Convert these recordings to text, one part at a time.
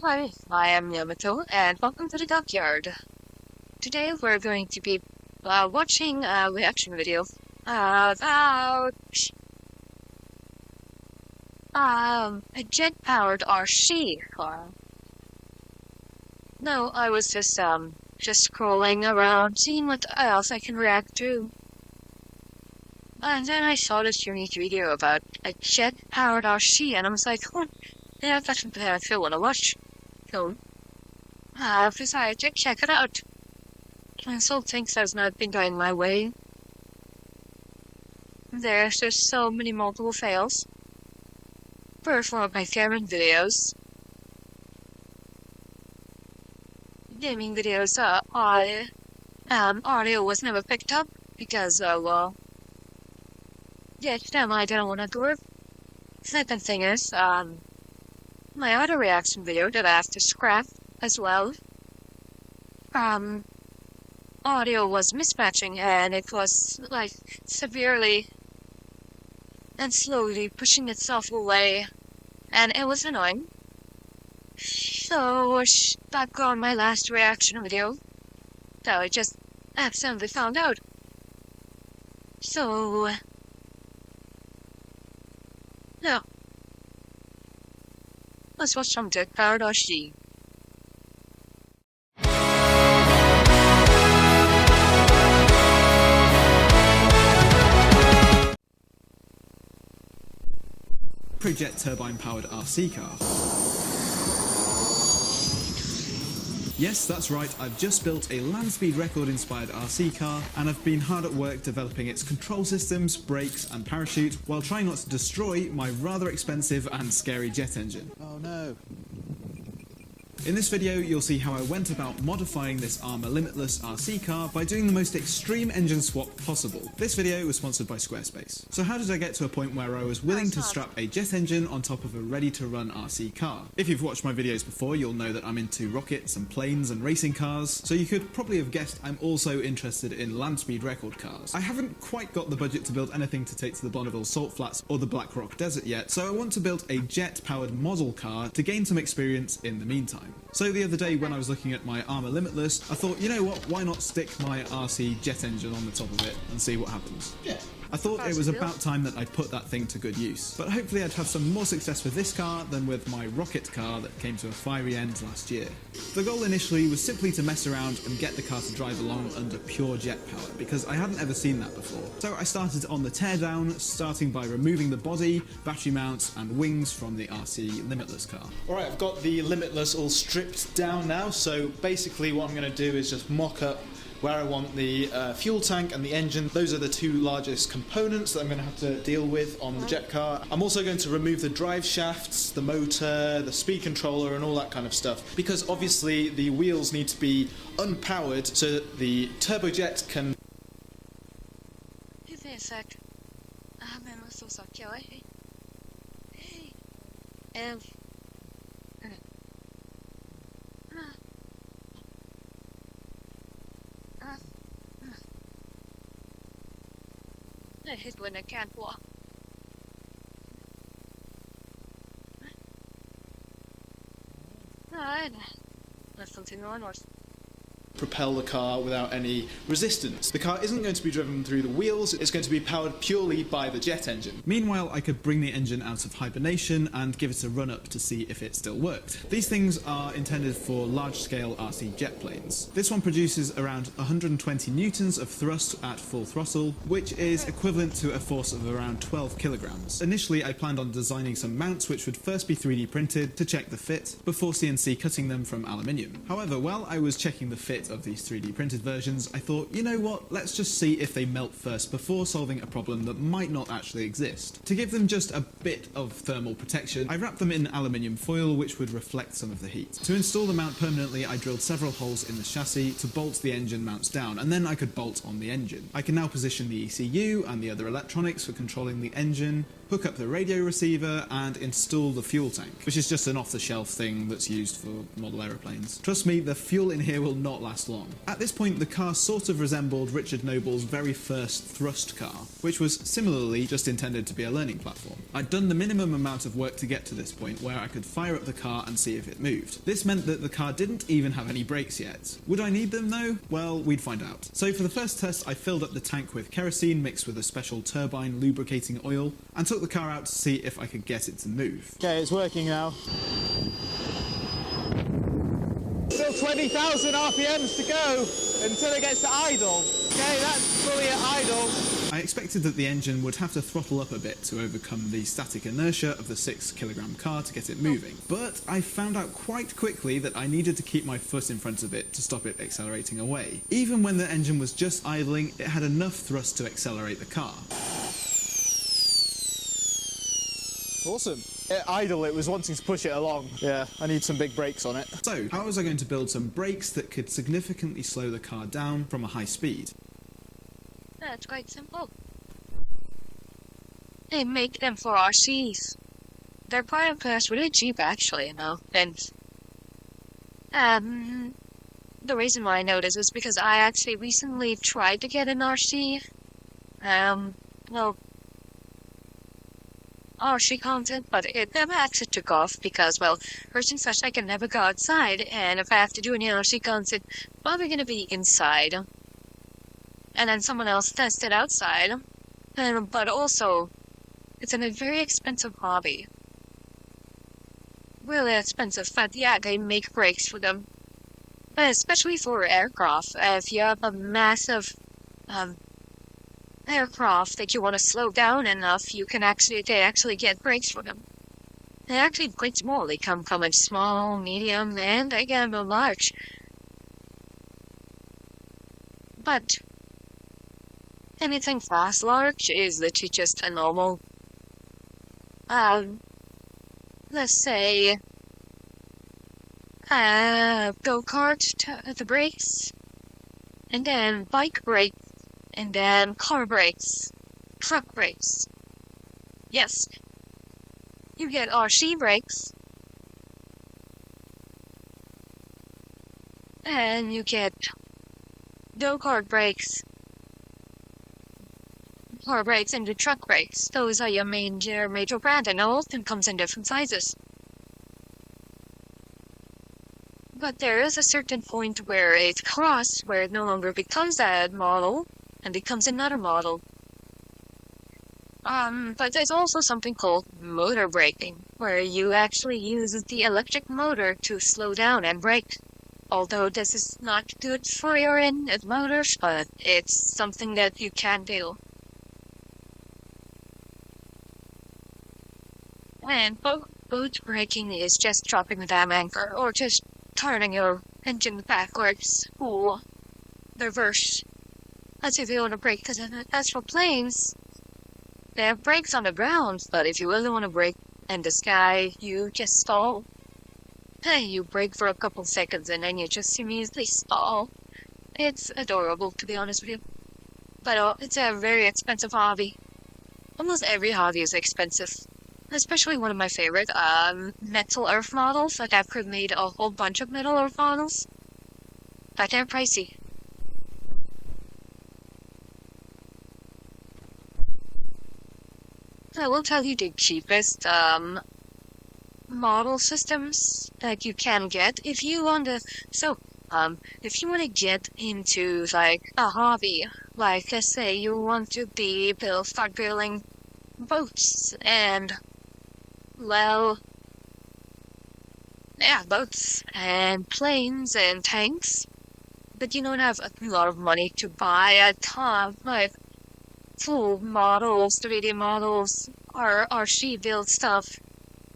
Hi, I am Yamato, and welcome to the dockyard. Today we're going to be watching a reaction video about a jet-powered RC car. No, I was just scrolling around, seeing what else I can react to. And then I saw this unique video about a jet-powered RC, and I was like, oh, yeah, that's something I feel want to watch. So I've decided to check it out. And so things has not been going my way. There's just so many multiple fails. First one of my favorite videos. Gaming videos, audio was never picked up because, I didn't want to do it. Second thing is, my other reaction video that I have to scrap as well. Audio was mismatching and it was like severely and slowly pushing itself away, and it was annoying. So back on my last reaction video that I just accidentally found out. So now let's watch some Dead Paradise. Jet turbine-powered RC car. Yes, that's right, I've just built a land speed record-inspired RC car, and I've been hard at work developing its control systems, brakes and parachute, while trying not to destroy my rather expensive and scary jet engine. Oh no. In this video, you'll see how I went about modifying this Armour Limitless RC car by doing the most extreme engine swap possible. This video was sponsored by Squarespace. So how did I get to a point where I was willing to strap a jet engine on top of a ready-to-run RC car? If you've watched my videos before, you'll know that I'm into rockets and planes and racing cars, so you could probably have guessed I'm also interested in land speed record cars. I haven't quite got the budget to build anything to take to the Bonneville Salt Flats or the Black Rock Desert yet, so I want to build a jet-powered model car to gain some experience in the meantime. So the other day when I was looking at my Armour Limitless, I thought, you know what, why not stick my RC jet engine on the top of it and see what happens? Yeah. I thought it was about time that I put that thing to good use, but hopefully I'd have some more success with this car than with my rocket car that came to a fiery end last year. The goal initially was simply to mess around and get the car to drive along under pure jet power, because I hadn't ever seen that before. So I started on the teardown, starting by removing the body, battery mounts and wings from the RC Limitless car. Alright, I've got the Limitless all stripped down now, so basically what I'm going to do is just mock up where I want the fuel tank and the engine. Those are the two largest components that I'm going to have to deal with on the jet car. I'm also going to remove the drive shafts, the motor, the speed controller and all that kind of stuff, because obviously the wheels need to be unpowered so that the turbojet can... Give me a sec. Men måste söka. Hej. I hate when I can't walk. Alright, let's continue onwards. Propel the car without any resistance. The car isn't going to be driven through the wheels, it's going to be powered purely by the jet engine. Meanwhile, I could bring the engine out of hibernation and give it a run up to see if it still worked. These things are intended for large-scale RC jet planes. This one produces around 120 newtons of thrust at full throttle, which is equivalent to a force of around 12 kilograms. Initially, I planned on designing some mounts which would first be 3D printed to check the fit, before CNC cutting them from aluminium. However, while I was checking the fit of these 3D printed versions, I thought, you know what, let's just see if they melt first before solving a problem that might not actually exist. To give them just a bit of thermal protection, I wrapped them in aluminium foil which would reflect some of the heat. To install the mount permanently, I drilled several holes in the chassis to bolt the engine mounts down, and then I could bolt on the engine. I can now position the ECU and the other electronics for controlling the engine hook up the radio receiver, and install the fuel tank, which is just an off-the-shelf thing that's used for model aeroplanes. Trust me, the fuel in here will not last long. At this point, the car sort of resembled Richard Noble's very first thrust car, which was similarly just intended to be a learning platform. I'd done the minimum amount of work to get to this point where I could fire up the car and see if it moved. This meant that the car didn't even have any brakes yet. Would I need them though? Well, we'd find out. So for the first test, I filled up the tank with kerosene mixed with a special turbine lubricating oil and took the car out to see if I could get it to move. Okay, it's working now. Still 20,000 RPMs to go until it gets to idle. Okay, that's fully at idle. I expected that the engine would have to throttle up a bit to overcome the static inertia of the 6 kilogram car to get it moving, but I found out quite quickly that I needed to keep my foot in front of it to stop it accelerating away. Even when the engine was just idling, it had enough thrust to accelerate the car. Awesome. At idle, it was wanting to push it along. Yeah, I need some big brakes on it. So, how was I going to build some brakes that could significantly slow the car down from a high speed? That's quite simple. They make them for RCs. They're quite impressed, really cheap actually, you know. And the reason why I know this is because I actually recently tried to get an RC. Well, RC content, but it never actually took off because, well, first and first I can never go outside, and if I have to do any RC content, it's probably gonna be inside. And then someone else tests it outside. But also, it's a very expensive hobby. Really expensive, but yeah, they make brakes for them. Especially for aircraft. If you have a massive aircraft that you want to slow down enough, they actually get brakes for them. They're actually quite small. They come in small, medium, and they can be large. But anything fast large is literally just a normal, let's say, go-kart, the brakes, and then bike brakes, and then car brakes, truck brakes. Yes, you get RC brakes, and you get go-kart brakes, car brakes, and the truck brakes. Those are your major brand, and all of them comes in different sizes. But there is a certain point where it crosses, where it no longer becomes that model, and becomes another model. But there's also something called motor braking, where you actually use the electric motor to slow down and brake. Although this is not good for your motors, but it's something that you can do. And boat braking is just dropping the damn anchor, or just turning your engine backwards, or reverse. As if you want to brake, because as for planes, they have brakes on the ground, but if you really want to brake in the sky, you just stall. Hey, you brake for a couple seconds and then you just immediately stall. It's adorable, to be honest with you. But it's a very expensive hobby. Almost every hobby is expensive. Especially one of my favorite, metal earth models. Like, I've made a whole bunch of metal earth models. But they're pricey. I will tell you the cheapest, model systems that you can get if you want to. If you want to get into like a hobby, like let's say you want to start building boats and boats and planes and tanks, but you don't have a lot of money to buy a ton like full models, 3D models, or RC build stuff.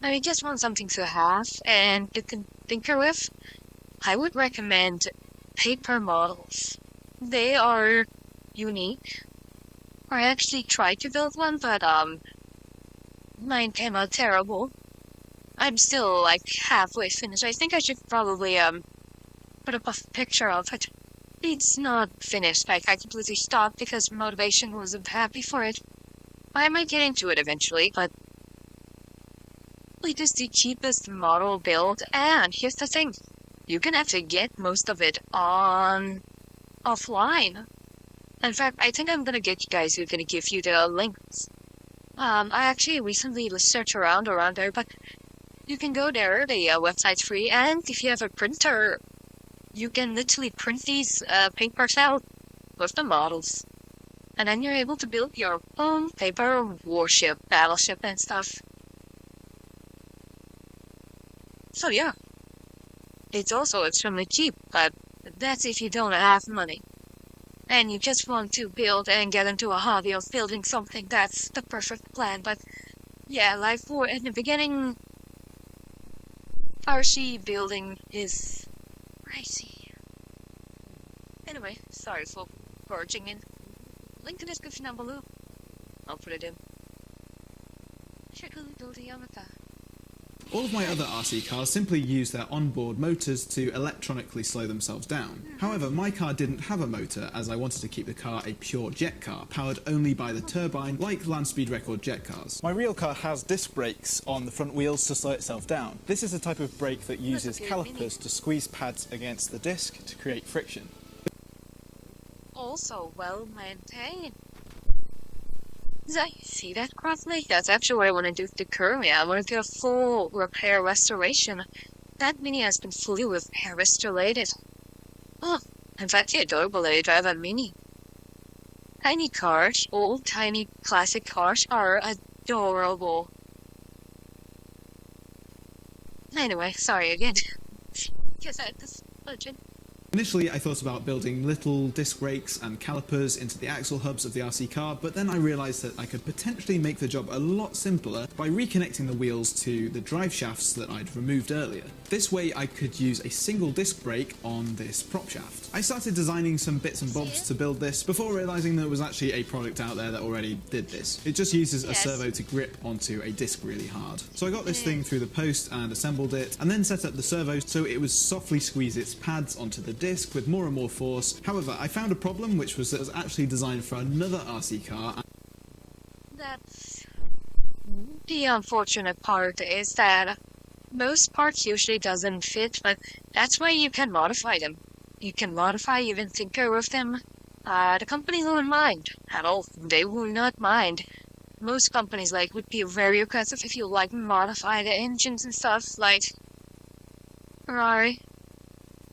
I mean, just want something to have and to tinker with. I would recommend paper models. They are unique. I actually tried to build one, but mine came out terrible. I'm still like halfway finished. I think I should probably put up a picture of it. It's not finished. Like, I completely stopped because motivation wasn't happy for it. I might get into it eventually, but it is the cheapest model build, and here's the thing. You can actually get most of it on offline. In fact, I think I'm gonna get you guys, who're gonna give you the links. I actually recently searched around there, but you can go there, the website's free, and if you have a printer, you can literally print these papers out with the models. And then you're able to build your own paper warship, battleship, and stuff. So yeah, it's also extremely cheap, but that's if you don't have money. And you just want to build and get into a hobby of building something, that's the perfect plan. But yeah, like for in the beginning, RC building is pricey. Anyway, sorry for barging in. Link in the description down below. I'll put it in. Yamato. All of my other RC cars simply use their onboard motors to electronically slow themselves down. However, my car didn't have a motor, as I wanted to keep the car a pure jet car, powered only by the turbine, like land speed record jet cars. My real car has disc brakes on the front wheels to slow itself down. This is a type of brake that uses calipers to squeeze pads against the disc to create friction. Also well maintained. Did I see that correctly? That's actually what I want to do with the Curvy. I want to do a full repair restoration. That Mini has been fully repair restorated. Oh, in fact, the adorable lady drive a Mini. Tiny cars, old tiny classic cars are adorable. Anyway, sorry again. Guess I had this legend. Initially, I thought about building little disc brakes and calipers into the axle hubs of the RC car, but then I realised that I could potentially make the job a lot simpler by reconnecting the wheels to the drive shafts that I'd removed earlier. This way I could use a single disc brake on this prop shaft. I started designing some bits and bobs to build this before realising there was actually a product out there that already did this. It just uses a servo to grip onto a disc really hard. So I got this thing through the post and assembled it, and then set up the servo so it would softly squeeze its pads onto the disc with more and more force. However, I found a problem, which was that it was actually designed for another RC car. That's the unfortunate part, is that most parts usually doesn't fit, but that's why you can modify them. You can modify, even tinker with them. The companies won't mind at all. They will not mind. Most companies would be very aggressive if you modify the engines and stuff. Like Ferrari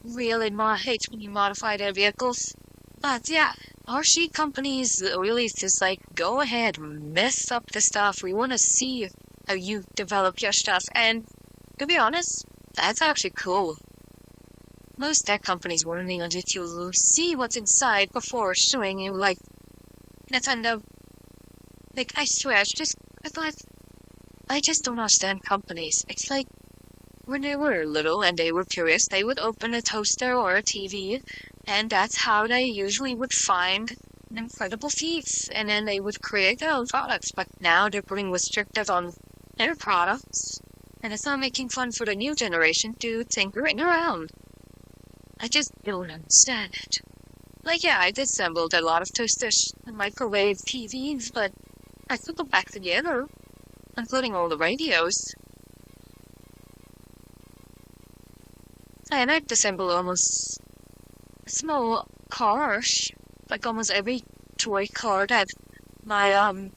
really hates when you modify their vehicles. But yeah, RC companies really just go ahead, mess up the stuff. We want to see how you develop your stuff, and to be honest, that's actually cool. Most tech companies warning on it, you see what's inside before showing you, Nintendo. I swear, I just don't understand companies. It's like, when they were little and they were curious, they would open a toaster or a TV, and that's how they usually would find incredible feats, and then they would create their own products. But now they're putting restrictive on their products, and it's not making fun for the new generation to tinkering around. I just don't understand it. Yeah, I disassembled a lot of toasters and microwave TVs, but I put them back together, including all the radios. And I disassembled almost small cars, almost every toy car that my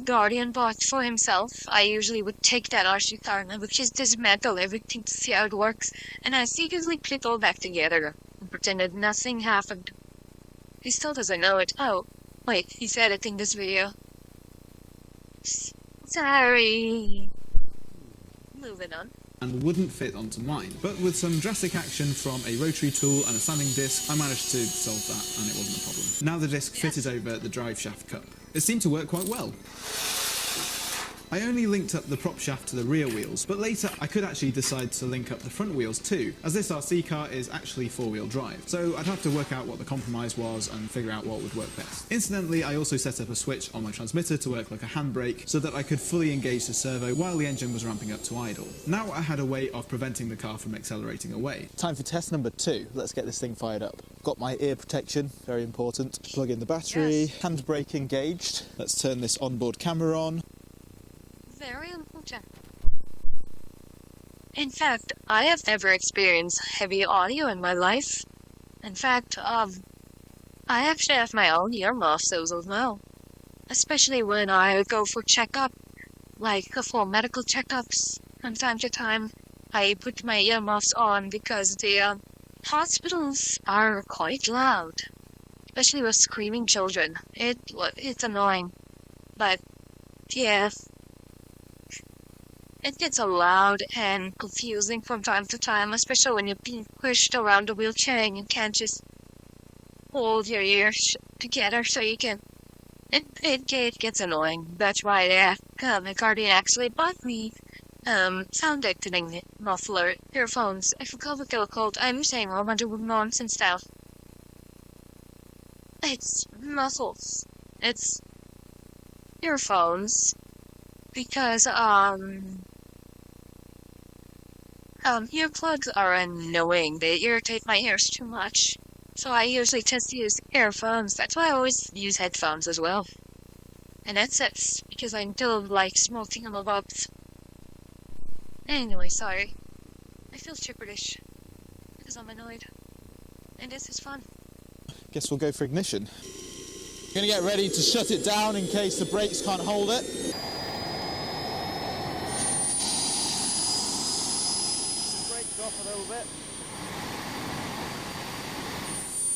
guardian bought for himself. I usually would take that RC car and I would just dismantle everything to see how it works, and I secretly put it all back together and pretended nothing happened. He still doesn't know it. Oh, wait, he's editing this video. Sorry. Moving on. And wouldn't fit onto mine. But with some drastic action from a rotary tool and a sanding disc, I managed to solve that, and it wasn't a problem. Now the disc fitted over the drive shaft cup. It seemed to work quite well. I only linked up the prop shaft to the rear wheels, but later I could actually decide to link up the front wheels too, as this RC car is actually four-wheel drive, so I'd have to work out what the compromise was and figure out what would work best. Incidentally, I also set up a switch on my transmitter to work like a handbrake so that I could fully engage the servo while the engine was ramping up to idle. Now I had a way of preventing the car from accelerating away. Time for test number 2. Let's get this thing fired up. Got my ear protection, very important. Plug in the battery, Yes. handbrake engaged. Let's turn this onboard camera on. Very important. In fact, I have never experienced heavy audio in my life. In fact, I actually have my own earmuffs as well. Especially when I go for checkup, like for medical checkups. From time to time, I put my earmuffs on because the hospitals are quite loud. Especially with screaming children. It's annoying. But, yeah. It gets loud and confusing from time to time, especially when you're being pushed around a wheelchair and you can't just hold your ears together so you can... It gets annoying. That's why my guardian actually bought me sound deadening muffler earphones. I forgot what they were called. I'm saying all bunch of nonsense now. It's muffles. It's earphones. Because, earplugs are annoying. They irritate my ears too much. So I usually just use earphones. That's why I always use headphones as well. And headsets, because I don't like smoking them up. Anyway, sorry. I feel chipperish. Because I'm annoyed. And this is fun. Guess we'll go for ignition. Gonna get ready to shut it down in case the brakes can't hold it. Brakes off a little bit.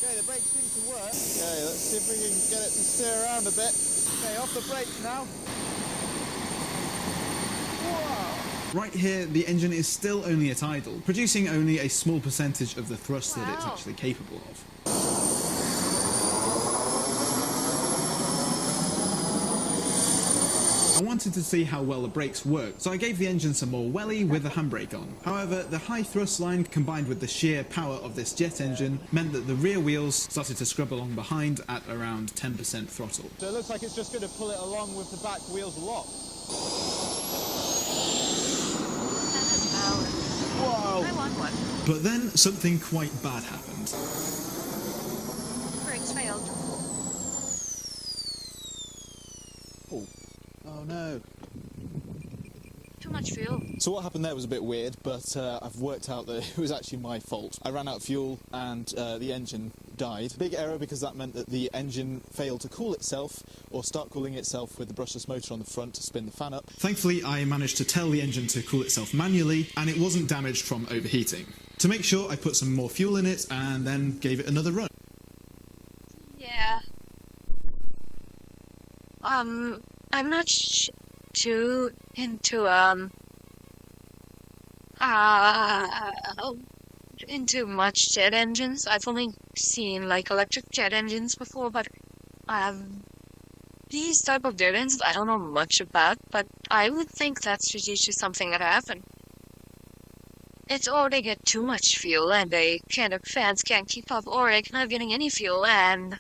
Okay, the brakes seem to work. Okay, let's see if we can get it to steer around a bit. Okay, off the brakes now. Whoa! Right here, the engine is still only at idle, producing only a small percentage of the thrust that it's Wow. actually capable of. I wanted to see how well the brakes worked, so I gave the engine some more welly with the handbrake on. However, the high thrust line combined with the sheer power of this jet engine meant that the rear wheels started to scrub along behind at around 10% throttle. So it looks like it's just going to pull it along with the back wheels locked. That has power. Whoa! I want one. But then something quite bad happened. Brakes failed. Oh no. Too much fuel. So what happened there was a bit weird, but I've worked out that it was actually my fault. I ran out of fuel and the engine died. Big error, because that meant that the engine failed to cool itself or start cooling itself with the brushless motor on the front to spin the fan up. Thankfully, I managed to tell the engine to cool itself manually, and it wasn't damaged from overheating. To make sure, I put some more fuel in it and then gave it another run. Yeah. I'm not too into, into much jet engines. I've only seen, like, electric jet engines before, but, these type of jet engines I don't know much about, but I would think that's usually something that happened. It's or they get too much fuel and fans can't keep up, or they're not getting any fuel and,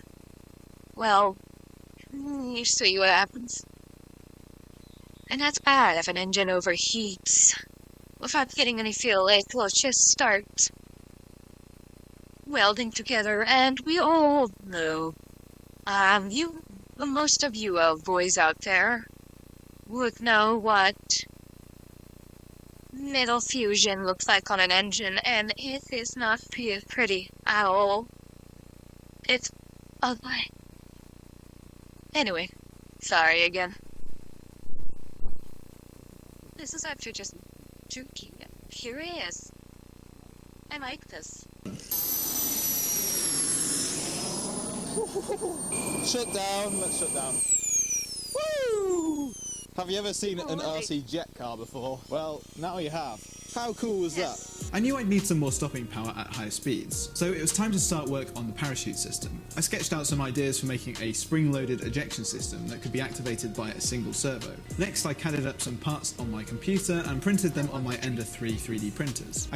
well, you see what happens. And that's bad if an engine overheats. Without getting any fuel, it will just start welding together, and we all know. Most of you boys out there would know what metal fusion looks like on an engine, and it is not pretty at all. It's ugly. Anyway, sorry again. This is actually just too curious. I like this. Shut down, let's shut down. Woo! Have you ever seen an RC jet car before? Well, now you have. How cool was Yes. I knew I'd need some more stopping power at higher speeds, so it was time to start work on the parachute system. I sketched out some ideas for making a spring-loaded ejection system that could be activated by a single servo. Next, I CAD'd up some parts on my computer and printed them on my Ender 3 3D printers.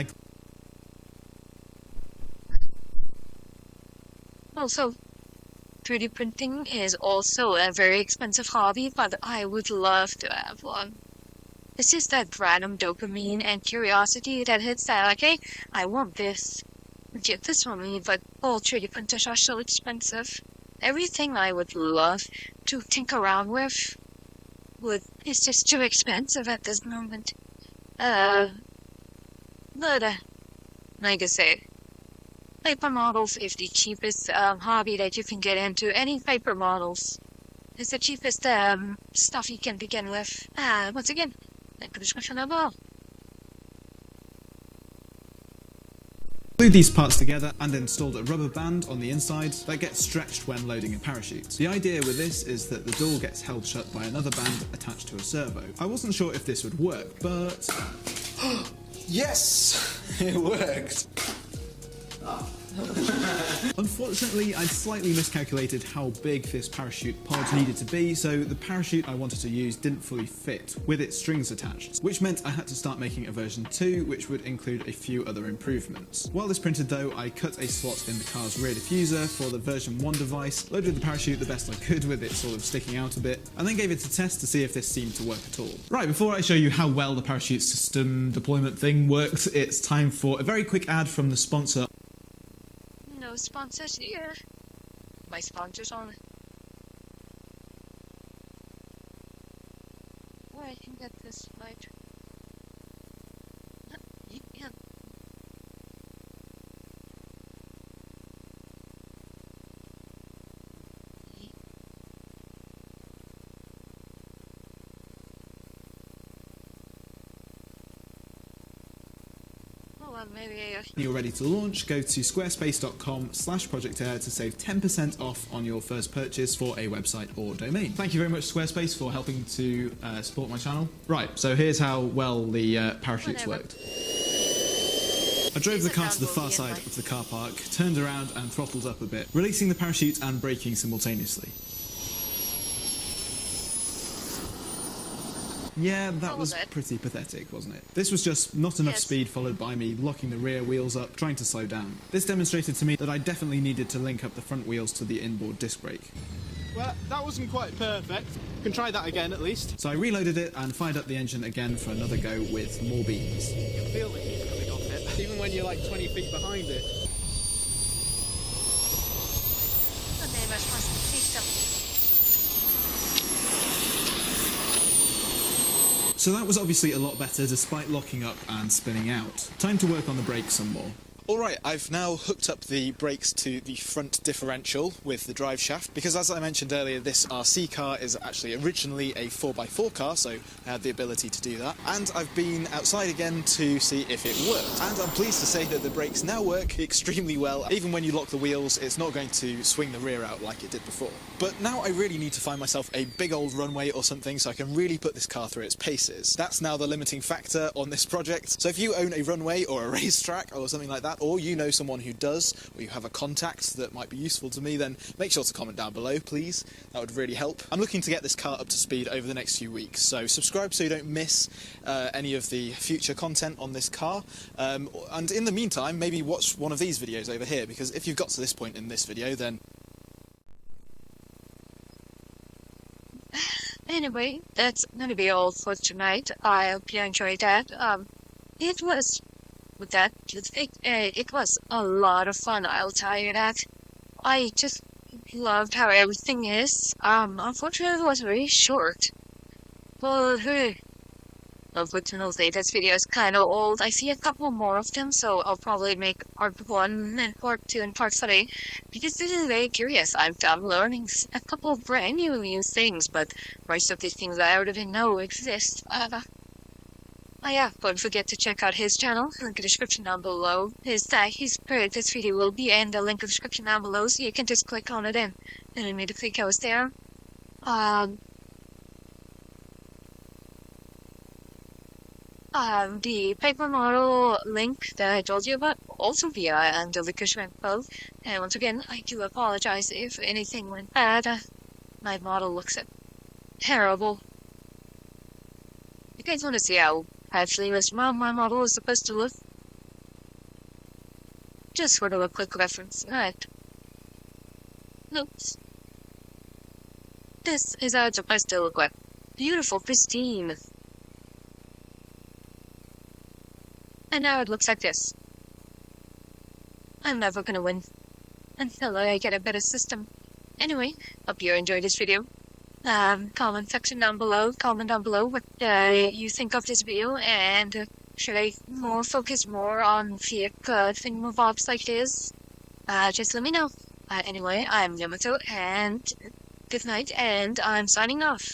Also, 3D printing is also a very expensive hobby, but I would love to have one. It's just that random dopamine and curiosity that hits that, like, hey, I want this. Get this for me, but all 3D printers are so expensive. Everything I would love to tinker around with is just too expensive at this moment. But, like I say, paper models is the cheapest hobby that you can get into. Any paper models is the cheapest stuff you can begin with. Once again, link in the description below. Glued these parts together and installed a rubber band on the inside that gets stretched when loading a parachute. The idea with this is that the door gets held shut by another band attached to a servo. I wasn't sure if this would work, but... Yes! It worked! Unfortunately, I'd slightly miscalculated how big this parachute pod needed to be, so the parachute I wanted to use didn't fully fit, with its strings attached, which meant I had to start making a version 2, which would include a few other improvements. While this printed though, I cut a slot in the car's rear diffuser for the version 1 device, loaded the parachute the best I could with it sort of sticking out a bit, and then gave it a test to see if this seemed to work at all. Right, before I show you how well the parachute system deployment thing worked, it's time for a very quick ad from the sponsor. No sponsors here. My sponsors on. Where I can get this light. Yeah. Maybe You're ready to launch, go to squarespace.com/projectair to save 10% off on your first purchase for a website or domain. Thank you very much Squarespace for helping to support my channel. Right, so here's how well the parachutes worked. I drove the car to the far side of the car park, turned around and throttled up a bit, releasing the parachute and braking simultaneously. Yeah, that was pretty pathetic, wasn't it? This was just not enough speed, followed by me locking the rear wheels up, trying to slow down. This demonstrated to me that I definitely needed to link up the front wheels to the inboard disc brake. Well, that wasn't quite perfect. You can try that again, at least. So I reloaded it and fired up the engine again for another go with more beams. You can feel the heat coming off it, even when you're like 20 feet behind it. So that was obviously a lot better despite locking up and spinning out. Time to work on the brakes some more. Alright, I've now hooked up the brakes to the front differential with the drive shaft, because as I mentioned earlier, this RC car is actually originally a 4x4 car, so I had the ability to do that. And I've been outside again to see if it worked. And I'm pleased to say that the brakes now work extremely well. Even when you lock the wheels, it's not going to swing the rear out like it did before. But now I really need to find myself a big old runway or something so I can really put this car through its paces. That's now the limiting factor on this project. So if you own a runway or a racetrack or something like that, or you know someone who does, or you have a contact that might be useful to me, then make sure to comment down below, please. That would really help. I'm looking to get this car up to speed over the next few weeks, so subscribe so you don't miss any of the future content on this car. And in the meantime, maybe watch one of these videos over here, because if you've got to this point in this video, then... Anyway, that's gonna be all for tonight. I hope you enjoyed that. It was a lot of fun, I'll tell you that. I just loved how everything is. Unfortunately it was very short. But unfortunately this video is kinda old. I see a couple more of them, so I'll probably make part 1 and part 2 and part 3. Because this is very curious. I'm learning a couple of brand new things, but most of these things I don't even know exist. Oh yeah, don't forget to check out his channel, link in the description down below. His this video will be in the link in the description down below, so you can just click on it and immediately goes there. The paper model link that I told you about, also via under the Cushman post. And once again, I do apologize if anything went bad. My model looks terrible. You guys want to see how actually my model is supposed to look? Just sort of a quick reference. Alright. Oops. This is how it's supposed to look like. Beautiful, pristine. And now it looks like this. I'm never gonna win until I get a better system. Anyway, hope you enjoyed this video. Comment section down below. Comment down below what you think of this video, and should I focus more on fake thingamabobs like this? Just let me know. Anyway, I'm Yamato, and good night, and I'm signing off.